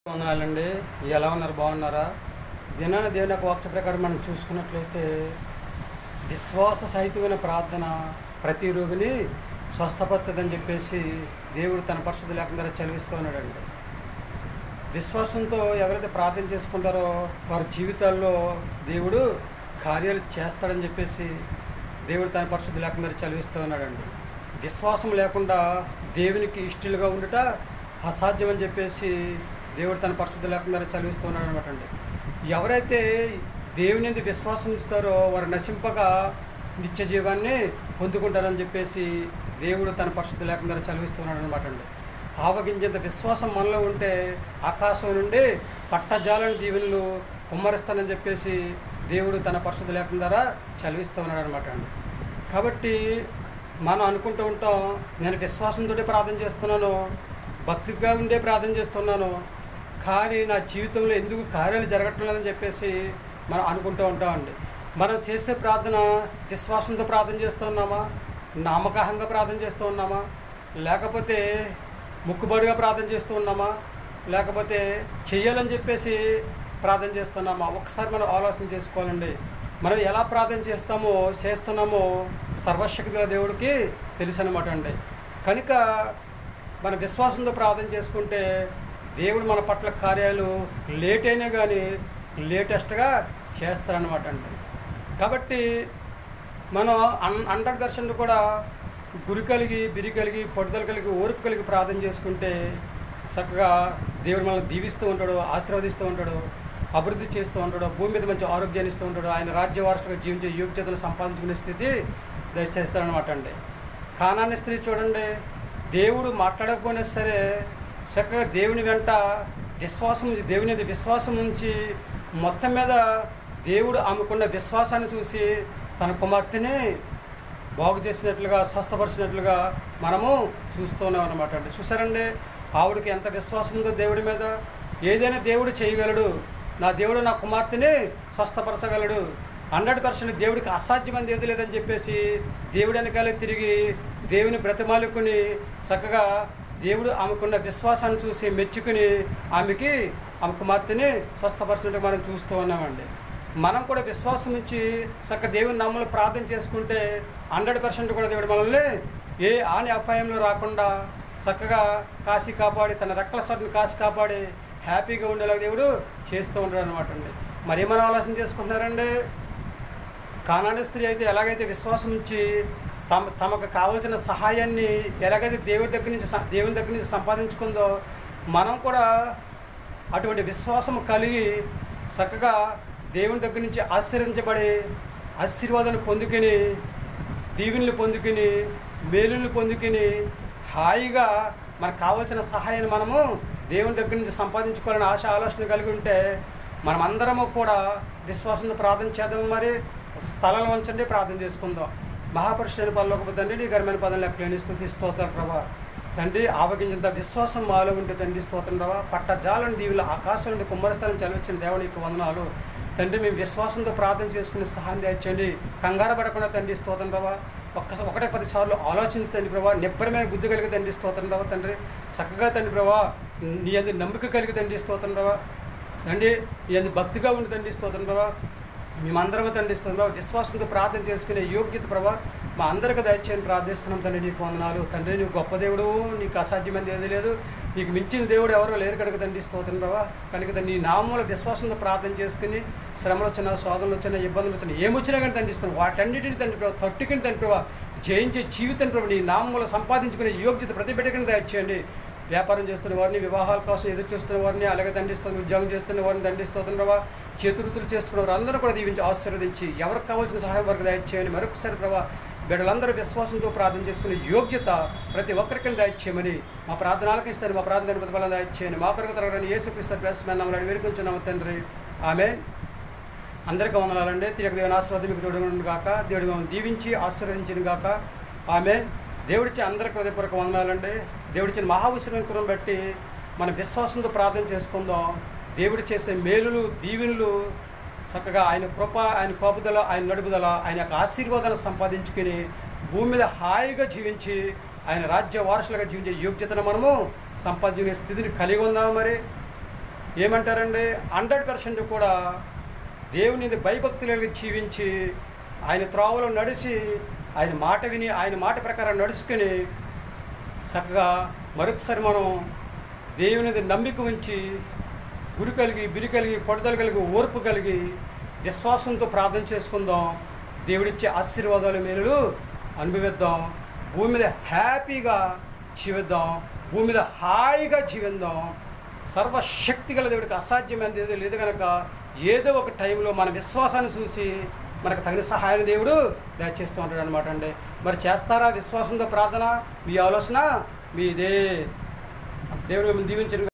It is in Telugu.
వందనాలండి. ఎలా ఉన్నారు? బాగున్నారా? దినాన దేవుని యొక్క వాక్య ప్రకారం మనం చూసుకున్నట్లయితే విశ్వాస సహితమైన ప్రార్థన ప్రతి రోగిని స్వస్థపడుతుందని చెప్పేసి దేవుడు తన పరిశుద్ధ లేఖనం ద్వారా చదివిస్తూ ఉన్నాడండి. విశ్వాసంతో ఎవరైతే ప్రార్థన చేసుకుంటారో వారి జీవితాల్లో దేవుడు కార్యాలు చేస్తాడని చెప్పేసి దేవుడు తన పరిశుద్ధ లేఖనం ద్వారా చదివిస్తూ ఉన్నాడండి. విశ్వాసం లేకుండా దేవునికి ఇష్టలుగా ఉండుట అసాధ్యం అని చెప్పేసి దేవుడు తన పరిశుద్ధ లేఖనం ద్వారా చదివిస్తూ ఉన్నాడు అనమాట అండి. ఎవరైతే దేవుని యందు విశ్వాసం ఇస్తారో వారు నశింపగా నిత్య జీవాన్ని పొందుకుంటారని చెప్పేసి దేవుడు తన పరిశుద్ధ లేఖనం ద్వారా చదివిస్తూ ఉన్నాడు అనమాట అండి. ఆవగించేంత విశ్వాసం మనలో ఉంటే ఆకాశం నుండి పట్టజాలని దీవెనలు కుమ్మరిస్తానని చెప్పేసి దేవుడు తన పరిశుద్ధ లేఖనం ద్వారా చదివిస్తూ ఉన్నాడు అనమాట అండి. కాబట్టి మనం అనుకుంటూ ఉంటాం, నేను విశ్వాసంతో ప్రార్థన చేస్తున్నాను, భక్తిగా ఉండే ప్రార్థన చేస్తున్నాను, కానీ నా జీవితంలో ఎందుకు కార్యాలు జరగటం లేదని చెప్పేసి మనం అనుకుంటూ ఉంటామండి. మనం చేసే ప్రార్థన విశ్వాసంతో ప్రార్థన చేస్తున్నామా, నమ్మకంగా ప్రార్థన చేస్తూ ఉన్నామా, లేకపోతే ముక్కుబడిగా ప్రార్థన చేస్తూ ఉన్నామా, లేకపోతే చెయ్యాలని చెప్పేసి ప్రార్థన చేస్తున్నామా? ఒకసారి మనం ఆలోచన చేసుకోవాలండి. మనం ఎలా ప్రార్థన చేస్తున్నామో సర్వశక్తి గల దేవుడికి తెలుసు అనమాట అండి. కనుక మన విశ్వాసంతో ప్రార్థన చేసుకుంటే దేవుడు మన పట్ల కార్యాలు లేట్ అయినా కానీ లేటెస్ట్గా చేస్తారనమాట అండి. కాబట్టి మనం 100% కూడా గురి కలిగి, బిరి కలిగి, పట్టుదల కలిగి, ఓర్పు కలిగి ప్రార్థన చేసుకుంటే చక్కగా దేవుడు మనల్ని దీవిస్తూ ఉంటాడు, ఆశీర్వదిస్తూ ఉంటాడు, అభివృద్ధి చేస్తూ ఉంటాడు, భూమి మీద మంచి ఆరోగ్యాన్ని ఇస్తూ ఉంటాడు, ఆయన రాజ్యవారసులుగా జీవించే యోగ్యతలు సంపాదించుకునే స్థితి దయచేస్తారనమాట అండి. కానాని స్త్రీ చూడండి, దేవుడు మాట్లాడకపోయినా సరే చక్కగా దేవుని వెంట విశ్వాసం ఉంచి, దేవుని మీద విశ్వాసం ఉంచి మొత్తం మీద దేవుడు ఆమెకున్న విశ్వాసాన్ని చూసి తన కుమార్తెని బాగు చేసినట్లుగా, స్వస్థపరిచినట్లుగా మనము చూస్తున్నాం అనమాట అండి. చూసారండి, ఆవిడకి ఎంత విశ్వాసం ఉందో దేవుడి మీద. ఏదైనా దేవుడు చేయగలడు, నా దేవుడు నా కుమార్తెని స్వస్థపరచగలడు, 100% దేవుడికి అసాధ్యమైనది ఏది లేదని చెప్పేసి దేవుడి వెనకాలే తిరిగి దేవుని బ్రతిమాలుకుని చక్కగా దేవుడు ఆమెకున్న విశ్వాసాన్ని చూసి మెచ్చుకుని ఆమె కుమార్తెని స్వస్థపరిచినట్టు మనం చూస్తూ ఉన్నామండి. మనం కూడా విశ్వాసం నుంచి చక్కగా దేవుని నమ్మలు ప్రార్థన చేసుకుంటే 100% కూడా దేవుడు మనల్ని ఏ హాని అపాయంలో రాకుండా చక్కగా కాసి కాపాడి, తన రెక్కల సరిని కాసి కాపాడి హ్యాపీగా ఉండేలాగా దేవుడు చేస్తూ ఉంటాడు అనమాట అండి. మరి ఏమైనా ఆలోచన చేసుకుంటున్నారండి? కానాని స్త్రీ అయితే ఎలాగైతే విశ్వాసం నుంచి తమకు కావాల్సిన సహాయాన్ని ఎలాగైతే దేవుని దగ్గర నుంచి సంపాదించుకుందో, మనం కూడా అటువంటి విశ్వాసం కలిగి చక్కగా దేవుని దగ్గర నుంచి ఆశీర్వదించబడి ఆశీర్వాదాన్ని పొందుకుని, దీవెనలు పొందుకుని, మేలులు పొందుకుని హాయిగా మనకు కావాల్సిన సహాయాన్ని మనము దేవుని దగ్గర నుంచి సంపాదించుకోవాలని ఆలోచన కలిగి ఉంటే మనం అందరము కూడా విశ్వాసంతో ప్రార్థన చేద్దాం. మరి ఒక స్థలాలు వంచండి, ప్రార్థన చేసుకుందాం. మహాపరిశుద్ధుని పరలోకపు తండ్రి, నీ ఘనమైన పదం లెక్కలేని స్తుతి స్తోత్రం ప్రభా. తండ్రి, ఆవగించేంత విశ్వాసం మాలో ఉంటే తండ్రి స్తోత్రం ప్రభా. పట్టజాలని దీవులు ఆకాశం నుండి కుమ్మరిస్తానని చదివించిన దేవునికి వందనాలు తండ్రి. మేము విశ్వాసంతో ప్రార్థన చేసుకుని సహాయం దయచేయండి. కంగారు పడకుండా తండ్రి స్తోత్రం ప్రభా. ఒకటే 10 సార్లు ఆలోచించి తండ్రి ప్రభా. నిబ్బరమైన బుద్ధి కలిగి తండ్రి స్తోత్రం ప్రభా. తండ్రి చక్కగా తండ్రి ప్రభా, నీ అందు నమ్మిక కలిగి తండ్రి స్తోత్రం ప్రభా. తండ్రి నీ అందు భక్తిగా ఉండి తండ్రి స్తోత్రం ప్రభా. మేమందరూ తండ్రి స్తోత్రం ప్రభా. విశ్వాసంతో ప్రార్థన చేసుకునే యోగ్యత ప్రభా మా అందరికీ దయచేయని ప్రార్థిస్తున్నాం తండ్రి. నీకు వందనాలు తండ్రి. నీకు గొప్ప దేవుడు, నీకు అసాధ్యమైనది ఏది లేదు, నీకు మించిన దేవుడు ఎవరో లేరు కనుక తండ్రి స్తోత్రం ప్రభా. కనుక నీ నామూల విశ్వాసంతో ప్రార్థన చేసుకుని శ్రమలు వచ్చినా, శోధనలు వచ్చినా, ఇబ్బందులు వచ్చినా, ఏమొచ్చినా కానీ తండ్రి ఇస్తున్నాం. వాటన్నిటిని తండ్రి ప్రభావ తట్టుకుని తండ్రి ప్రభావ జయించే జీవితం ప్రభు నీ నామూల సంపాదించుకునే యోగ్యత ప్రతి బిడ్డకని దయచేయండి. వ్యాపారం చేస్తున్న వారిని, వివాహాల కోసం ఎదురు చూస్తున్న వారిని, అలాగే దండిస్తున్న ఉద్యోగం చేస్తున్న వారిని దండిస్తున్న ప్రభావ, చేతురుతులు చేస్తున్న వారు అందరూ కూడా దీవించి ఆశీర్వదించి ఎవరికి కావాల్సిన సహాయం వరకు దయచేయండి. మరొకసారి ప్రభావ బిడ్డలందరూ విశ్వాసంతో ప్రార్థన చేసుకునే యోగ్యత ప్రతి ఒక్కరికి దయచేయమని మా ప్రార్థనలకు ఇస్తాను. మా ప్రార్థన ప్రతిఫలం దయచేయండి. మా కొరకు తరగని యేసుక్రీస్తు ప్రేమను వేడుకొంచున్నాము తండ్రి. ఆమేన్. అందరికీ వందనాలండి. తిరిగి దేవుని ఆశీర్వాదం మీకు తోడుగా గాక. దేవుడు మిమ్మల్ని దీవించి ఆశీర్వదించిన గాక. ఆమేన్. దేవుడిచ్చి అందరికీ హృదయపూర్వక వందనాలండి. దేవుడిచ్చిన మహాఉత్సవం కృపను బట్టి మన విశ్వాసంతో ప్రార్థన చేసుకుందాం. దేవుడు చేసే మేలులు, దీవెనలు చక్కగా ఆయన కృప, ఆయన కోపుదల, ఆయన నడుపుదల, ఆయన యొక్క ఆశీర్వాదాన్ని సంపాదించుకుని భూమి మీద హాయిగా జీవించి ఆయన రాజ్య వారసులుగా జీవించే యోగ్యతను మనము సంపాదించుకునే స్థితిని కలిగి ఉందాము. మరి ఏమంటారండి 100% కూడా దేవుని భయభక్తులు జీవించి ఆయన త్రోవలో నడిచి ఆయన మాట విని ఆయన మాట ప్రకారం నడుచుకుని చక్కగా మరొకసారి మనం దేవుని నమ్మిక ఉంచి గురి కలిగి బిరి కలిగి పడుదల కలిగి ఓర్పు కలిగి విశ్వాసంతో ప్రార్థన చేసుకుందాం. దేవుడిచ్చే ఆశీర్వాదాలు మేలు అనుభవిద్దాం. భూమి మీద హ్యాపీగా జీవిద్దాం. భూమి మీద హాయిగా జీవిద్దాం. సర్వశక్తి గల దేవుడికి అసాధ్యమైనది ఏదో లేదు కనుక ఏదో ఒక టైంలో మన విశ్వాసాన్ని చూసి మనకు తగిన సహాయం దేవుడు దయచేస్తూ ఉంటాడు అనమాట అండి. మరి చేస్తారా విశ్వాసంతో ప్రార్థన? మీ ఆలోచన మీదే. దేవుడు మిమ్మల్ని దీవించిన